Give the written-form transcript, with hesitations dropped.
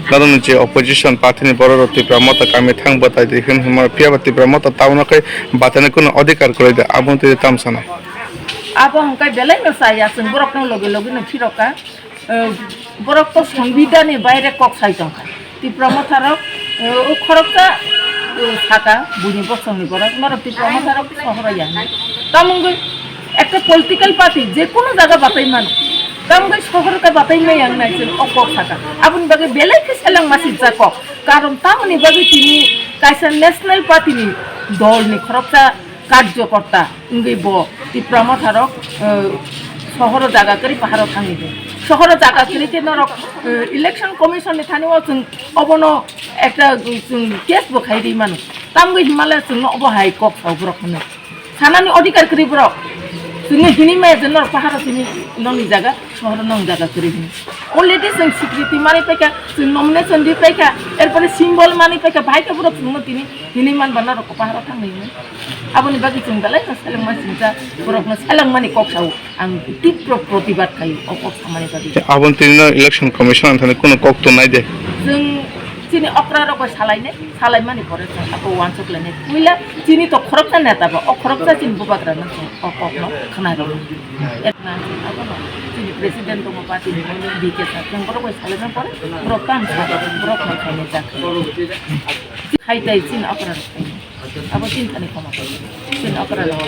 ngadon je opposition party ni borok tipra mata kami thang batai de hin huma pia tipra mata tauna kai batane kono adhikar kore de abon te tamsana abo hangkai belai no saya sing borok nang loge loge no phiroka borok to সংবিধানে বাইরে cock সাইতংka tipra mata rok o khorokta থাকা বুঝি বসংনি borok noro tipra mata rok শহরে যায় tamungoi একটা political party যে কোনো জায়গা বাতাই মান tamungoi শহরকে বাতাই নাই ang naisen okok থাকা abun bage belai ke selang masih jakok karon tamuni bage tini kaisa national party ni দল ni খরকটা কার্যকর্তা ইংগই ব tipra mata rok শহর জায়গা করি পাহাড় থাঙ্গি দে শহর জায়গা করি তে নরক ইলেকশন কমিশন নি থানিও जों অবনো একটা কেস বখাই দি মানুষ tamungoi হিমালয় जों অবহাই কক সাউব্রকনে সানানি অধিকার করি ব্রক जोंनि हिनिमाया जों पाहाड़ जोंनि नंनि जागा शहर नंग जागा करी अलरेडी जों स्वीकृति मानि पैका जों नमिनेशन दि पैका एरपरे सिम्बल मानि पैका भाइका बरो जों तिनि हिनिमान बना रक पाहाड़ थांनायमोन आबनि बागि जों दालाय सालां मासिनजा बरकनो सालां मानि कक्साव आं तीव्र प्रतिबाद खायो अकक सामानि बागि abon tinno election commission thane kono kok to nai de जों চিনি অকরা রক সালাই মানি পরে আপো ওয়ানসক লাইনে কুইলা চিনি তো খরকটা নেতাবা অখরকটা চিনি বুবাগ্রা না অকক ন খানা রক এতনা আপো চিনি প্রেসিডেন্ট তো পার্টি বিকে सा जों বড় কই সালাইনা পরে ব্রকান সাদা ব্রক না খাইনে যা খাইতাই চিনি অকরা রক আপো চিনি খানি কমা চিনি অকরা রক